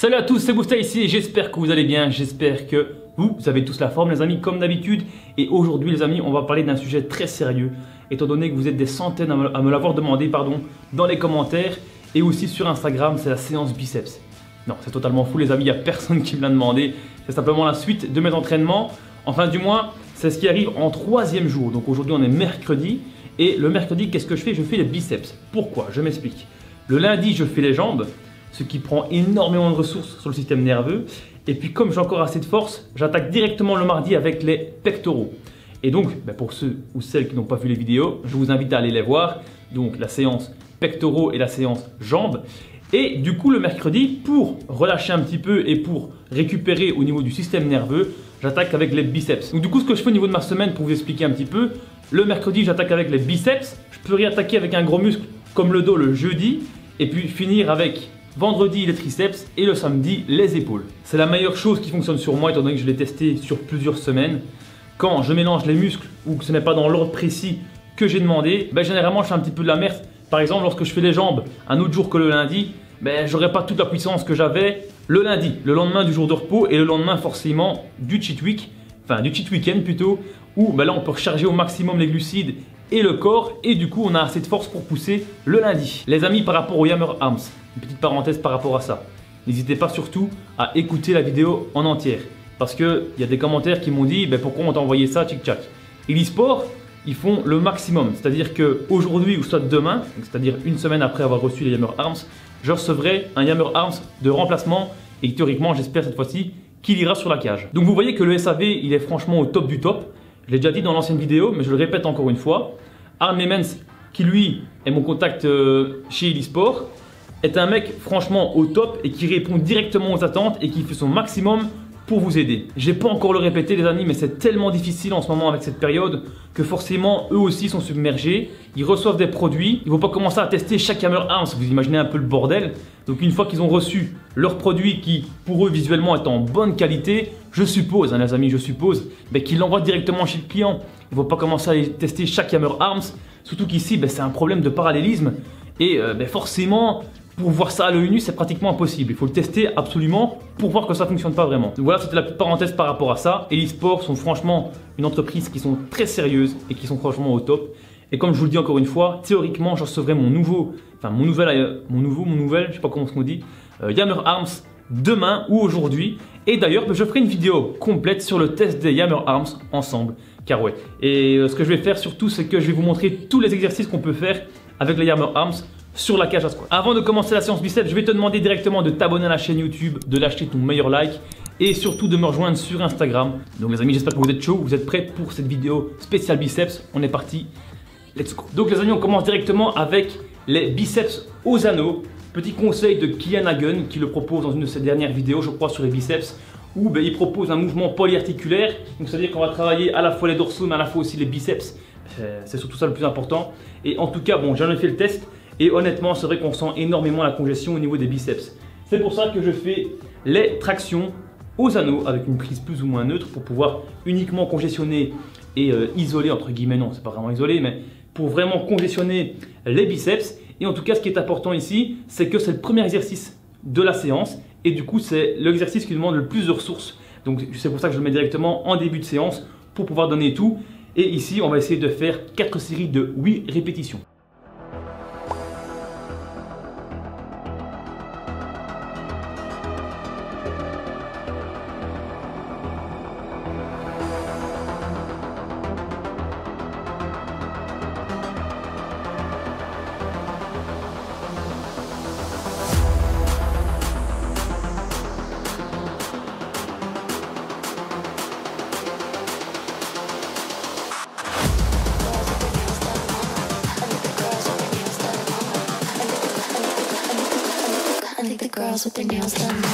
Salut à tous, c'est Boosté ici et j'espère que vous allez bien, j'espère que vous avez tous la forme les amis comme d'habitude. Et aujourd'hui les amis, on va parler d'un sujet très sérieux, étant donné que vous êtes des centaines à me l'avoir demandé dans les commentaires et aussi sur Instagram, c'est la séance biceps. Non, c'est totalement fou les amis, il n'y a personne qui me l'a demandé, c'est simplement la suite de mes entraînements. Enfin du moins, c'est ce qui arrive en troisième jour, donc aujourd'hui on est mercredi. Et le mercredi, qu'est-ce que je fais? Je fais les biceps. Pourquoi? Je m'explique. Le lundi, je fais les jambes, ce qui prend énormément de ressources sur le système nerveux. Et puis comme j'ai encore assez de force, j'attaque directement le mardi avec les pectoraux. Et donc, pour ceux ou celles qui n'ont pas vu les vidéos, je vous invite à aller les voir. Donc la séance pectoraux et la séance jambes. Et du coup, le mercredi, pour relâcher un petit peu et pour récupérer au niveau du système nerveux, j'attaque avec les biceps. Donc du coup, ce que je fais au niveau de ma semaine, pour vous expliquer un petit peu, le mercredi, j'attaque avec les biceps. Je peux réattaquer avec un gros muscle comme le dos le jeudi. Et puis finir avec vendredi les triceps et le samedi les épaules. C'est la meilleure chose qui fonctionne sur moi étant donné que je l'ai testé sur plusieurs semaines. Quand je mélange les muscles ou que ce n'est pas dans l'ordre précis que j'ai demandé, généralement je fais un petit peu de la merde. Par exemple, lorsque je fais les jambes un autre jour que le lundi, j'aurai pas toute la puissance que j'avais le lundi, le lendemain du jour de repos et le lendemain forcément du cheat week, enfin du cheat week-end plutôt, où là on peut recharger au maximum les glucides et le corps et du coup on a assez de force pour pousser le lundi. Les amis, par rapport au Yammer Arms, une petite parenthèse par rapport à ça, n'hésitez pas surtout à écouter la vidéo en entière parce qu'il y a des commentaires qui m'ont dit pourquoi on t'a envoyé ça tchic tchac. Et l'e-sport, ils font le maximum, c'est-à-dire qu'aujourd'hui ou soit demain, c'est-à-dire une semaine après avoir reçu les Yammer Arms, je recevrai un Yammer Arms de remplacement et théoriquement j'espère cette fois-ci qu'il ira sur la cage. Donc vous voyez que le SAV il est franchement au top du top. Je l'ai déjà dit dans l'ancienne vidéo, mais je le répète encore une fois. Arn Memens, qui lui est mon contact chez eSport, est un mec franchement au top et qui répond directement aux attentes et qui fait son maximum pour vous aider. J'ai pas encore le répété les amis, mais c'est tellement difficile en ce moment avec cette période que forcément eux aussi sont submergés. Ils reçoivent des produits, ils ne vont pas commencer à tester chaque Yammer Arms, vous imaginez un peu le bordel. Donc une fois qu'ils ont reçu leur produit qui pour eux visuellement est en bonne qualité, je suppose, les amis, je suppose, qu'ils l'envoient directement chez le client. Ils ne vont pas commencer à tester chaque Yammer Arms, surtout qu'ici c'est un problème de parallélisme et forcément pour voir ça à l'œil nu c'est pratiquement impossible. Il faut le tester absolument pour voir que ça ne fonctionne pas vraiment. Donc voilà, c'était la petite parenthèse par rapport à ça. Et eSport sont franchement une entreprise qui sont très sérieuses et qui sont franchement au top. Et comme je vous le dis encore une fois, théoriquement je recevrai mon nouvel, je sais pas comment on dit, Yammer Arms demain ou aujourd'hui. Et d'ailleurs, je ferai une vidéo complète sur le test des Yammer Arms ensemble. Car ouais. Et ce que je vais faire surtout, c'est que je vais vous montrer tous les exercices qu'on peut faire avec les Yammer Arms sur la cage à squat. Avant de commencer la séance biceps, je vais te demander directement de t'abonner à la chaîne YouTube, de lâcher ton meilleur like et surtout de me rejoindre sur Instagram. Donc les amis, j'espère que vous êtes chauds, vous êtes prêts pour cette vidéo spéciale biceps. On est parti, let's go. Donc les amis, on commence directement avec les biceps aux anneaux. Petit conseil de Kian Hagen qui le propose dans une de ses dernières vidéos, je crois, sur les biceps, où il propose un mouvement polyarticulaire. Donc c'est-à-dire qu'on va travailler à la fois les dorsaux mais à la fois aussi les biceps. C'est surtout ça le plus important. Et en tout cas, j'en ai fait le test. Et honnêtement, c'est vrai qu'on sent énormément la congestion au niveau des biceps. C'est pour ça que je fais les tractions aux anneaux avec une prise plus ou moins neutre pour pouvoir uniquement congestionner et isoler, entre guillemets, non, c'est pas vraiment isolé, mais pour vraiment congestionner les biceps. Et en tout cas, ce qui est important ici, c'est que c'est le premier exercice de la séance et du coup, c'est l'exercice qui demande le plus de ressources. Donc, c'est pour ça que je le mets directement en début de séance pour pouvoir donner tout. Et ici, on va essayer de faire 4 séries de 8 répétitions. Girls with their nails done now.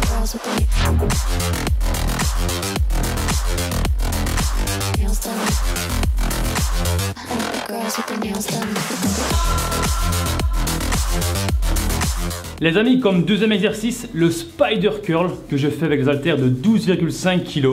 Girls with their nails done. I like the girls with their nails done. Les amis, comme deuxième exercice, le spider curl que je fais avec des haltères de 12,5 kg.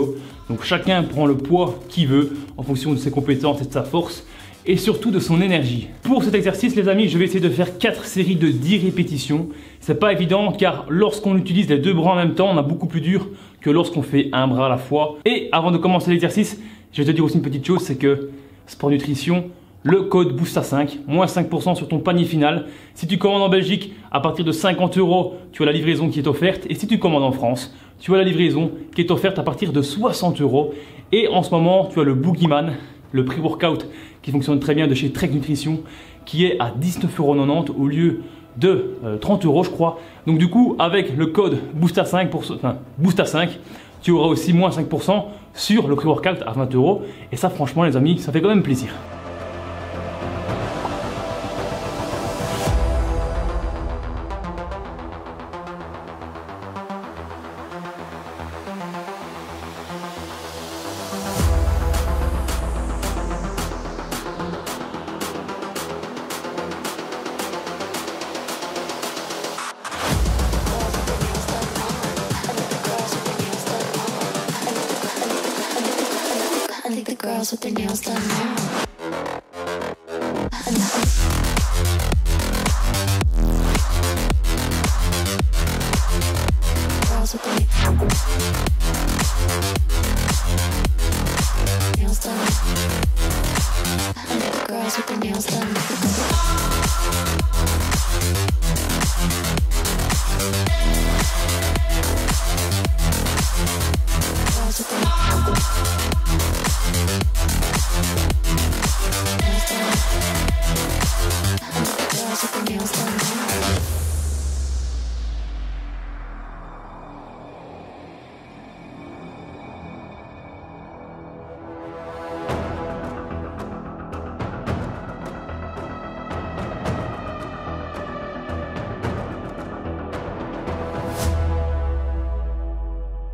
Donc chacun prend le poids qu'il veut en fonction de ses compétences et de sa force et surtout de son énergie. Pour cet exercice les amis, je vais essayer de faire 4 séries de 10 répétitions. C'est pas évident car lorsqu'on utilise les deux bras en même temps, on a beaucoup plus dur que lorsqu'on fait un bras à la fois. Et avant de commencer l'exercice, je vais te dire aussi une petite chose, c'est que Sport Nutrition, le code BOOSTA5, moins 5% sur ton panier final. Si tu commandes en Belgique, à partir de 50 €, tu as la livraison qui est offerte. Et si tu commandes en France, tu as la livraison qui est offerte à partir de 60 €. Et en ce moment, tu as le Boogeyman, le pré-workout qui fonctionne très bien de chez Trek Nutrition, qui est à 19,90 € au lieu de 30 € je crois. Donc du coup, avec le code BOOSTA5, BOOSTA5, tu auras aussi moins 5% sur le pré-workout à 20 €. Et ça franchement les amis, ça fait quand même plaisir. I think the girls with their nails done now. Girls with their nails done. I think the girls with their nails done. Girls with their nails done.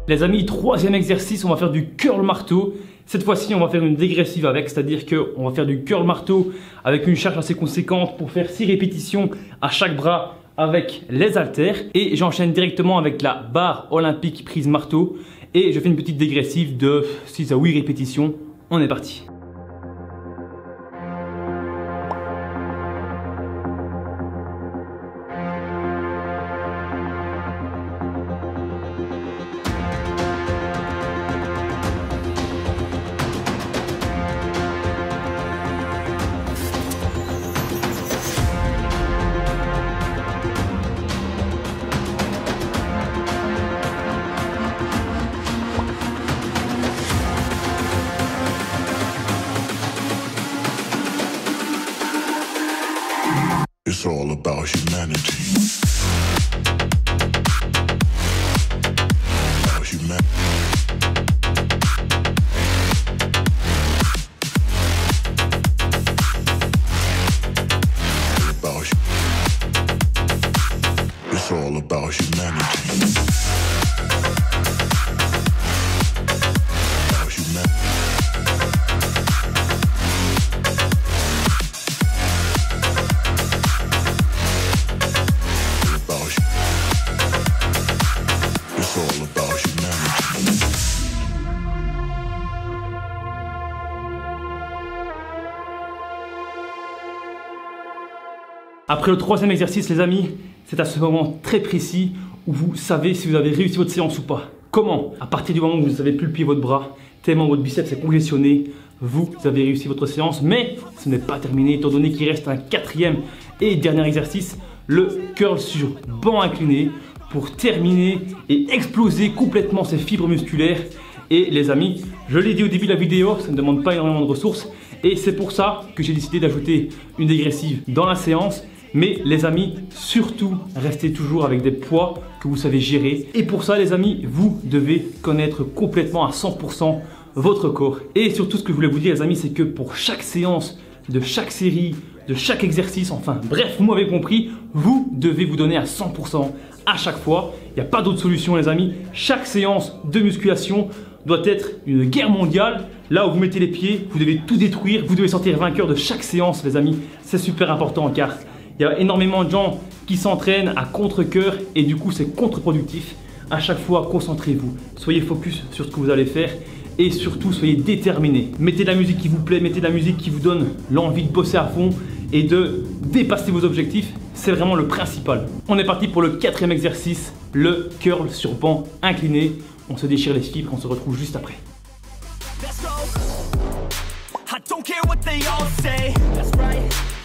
Les amis, troisième exercice, on va faire du curl marteau. Cette fois-ci, on va faire une dégressive avec, c'est-à-dire qu'on va faire du curl marteau avec une charge assez conséquente pour faire 6 répétitions à chaque bras avec les haltères. Et j'enchaîne directement avec la barre olympique prise marteau. Et je fais une petite dégressive de 6 à 8 répétitions. On est parti. It's all about humanity. About humanity. It's all about humanity. About humanity. It's all about humanity. Après le troisième exercice les amis, c'est à ce moment très précis où vous savez si vous avez réussi votre séance ou pas. Comment? À partir du moment où vous ne savez plus plier votre bras, tellement votre biceps est congestionné, vous avez réussi votre séance, mais ce n'est pas terminé étant donné qu'il reste un quatrième et dernier exercice, le curl sur banc incliné pour terminer et exploser complètement ces fibres musculaires. Et les amis, je l'ai dit au début de la vidéo, ça ne demande pas énormément de ressources et c'est pour ça que j'ai décidé d'ajouter une dégressive dans la séance. Mais les amis, surtout, restez toujours avec des poids que vous savez gérer. Et pour ça les amis, vous devez connaître complètement à 100% votre corps. Et surtout ce que je voulais vous dire les amis, c'est que pour chaque séance, de chaque série, de chaque exercice, enfin bref, vous m'avez compris, vous devez vous donner à 100% à chaque fois. Il n'y a pas d'autre solution les amis. Chaque séance de musculation doit être une guerre mondiale. Là où vous mettez les pieds, vous devez tout détruire. Vous devez sortir vainqueur de chaque séance les amis. C'est super important car Il y a énormément de gens qui s'entraînent à contre-cœur et du coup c'est contre-productif. À chaque fois, concentrez-vous, soyez focus sur ce que vous allez faire et surtout soyez déterminés. Mettez de la musique qui vous plaît, mettez de la musique qui vous donne l'envie de bosser à fond et de dépasser vos objectifs. C'est vraiment le principal. On est parti pour le 4e exercice, le curl sur banc incliné. On se déchire les fibres, on se retrouve juste après. Don't care what they all say. That's right.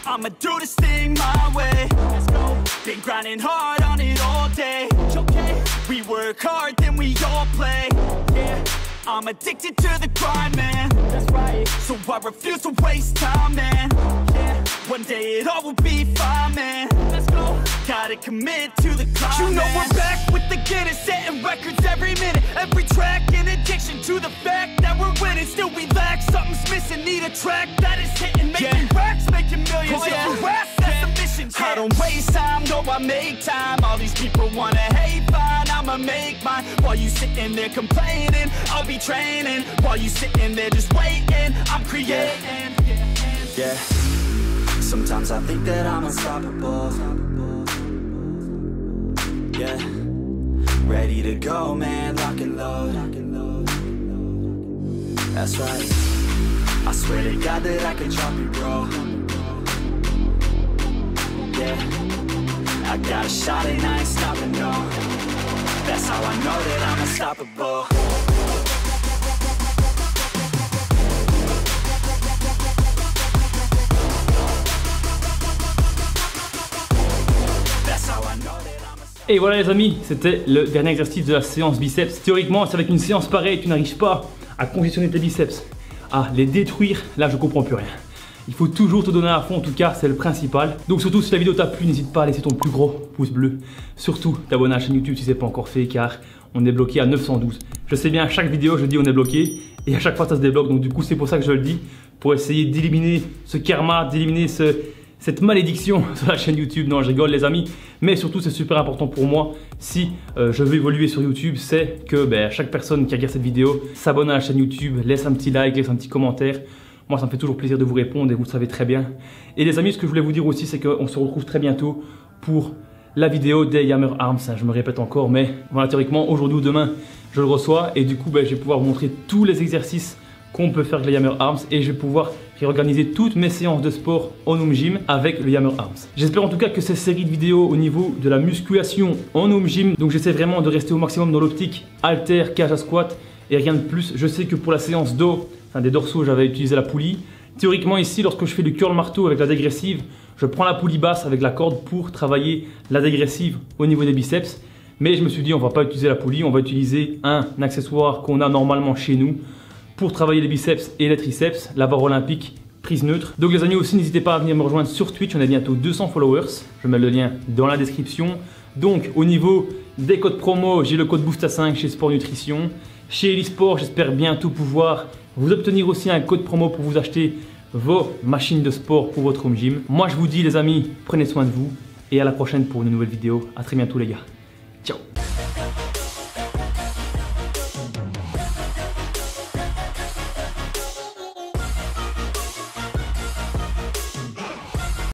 I'ma do this thing my way. Let's go. Been grinding hard on it all day. Okay. We work hard, then we all play. Yeah. I'm addicted to the grind, man. That's right. So I refuse to waste time, man. Yeah. One day it all will be fine, man. Let's go. Gotta commit to the climb. You know we're back with the Guinness, setting records every minute, every track. An addiction to the fact that we're winning. Still we lack, something's missing. Need a track that is hitting, making racks, making millions. If you ask, that's the mission. I don't waste time, no, I make time. All these people wanna hate, fine, I'ma make mine. While you sitting there complaining, I'll be training. While you sitting there just waiting, I'm creating. Yeah. Sometimes I think that I'm unstoppable. Yeah. Ready to go, man, lock and load. That's right. I swear to God that I could drop you, bro. Yeah. I got a shot and I ain't stopping, no. That's how I know that I'm unstoppable. Et voilà les amis, c'était le dernier exercice de la séance biceps. Théoriquement, c'est avec une séance pareille, tu n'arrives pas à conditionner tes biceps, à les détruire, là je comprends plus rien. Il faut toujours te donner à fond, en tout cas c'est le principal. Donc surtout si la vidéo t'a plu, n'hésite pas à laisser ton plus gros pouce bleu. Surtout t'abonner à la chaîne YouTube si ce n'est pas encore fait car on est bloqué à 912. Je sais bien, à chaque vidéo je dis on est bloqué et à chaque fois ça se débloque. Donc du coup c'est pour ça que je le dis, pour essayer d'éliminer ce karma, d'éliminer cette malédiction sur la chaîne YouTube. Non, je rigole les amis, mais surtout c'est super important pour moi si je veux évoluer sur YouTube, c'est que chaque personne qui regarde cette vidéo s'abonne à la chaîne YouTube, laisse un petit like, laisse un petit commentaire. Moi ça me fait toujours plaisir de vous répondre et vous le savez très bien. Et les amis, ce que je voulais vous dire aussi, c'est qu'on se retrouve très bientôt pour la vidéo des Yammer Arms. Je me répète encore, mais voilà, théoriquement aujourd'hui ou demain je le reçois et du coup je vais pouvoir vous montrer tous les exercices qu'on peut faire avec les Yammer Arms et je vais pouvoir réorganiser toutes mes séances de sport en home gym avec le Yammer Arms. J'espère en tout cas que ces séries de vidéos au niveau de la musculation en home gym, donc j'essaie vraiment de rester au maximum dans l'optique halter, cage à squat et rien de plus. Je sais que pour la séance dos, enfin des dorsaux, j'avais utilisé la poulie. Théoriquement ici, lorsque je fais du curl marteau avec la dégressive, je prends la poulie basse avec la corde pour travailler la dégressive au niveau des biceps. Mais je me suis dit on va pas utiliser la poulie, on va utiliser un accessoire qu'on a normalement chez nous pour travailler les biceps et les triceps, la barre olympique prise neutre. Donc les amis aussi, n'hésitez pas à venir me rejoindre sur Twitch, on a bientôt 200 followers, je mets le lien dans la description. Donc au niveau des codes promo, j'ai le code BOOSTA5 chez Sport Nutrition. Chez Elisport, j'espère bientôt pouvoir vous obtenir aussi un code promo pour vous acheter vos machines de sport pour votre home gym. Moi je vous dis les amis, prenez soin de vous et à la prochaine pour une nouvelle vidéo. À très bientôt les gars. Ciao.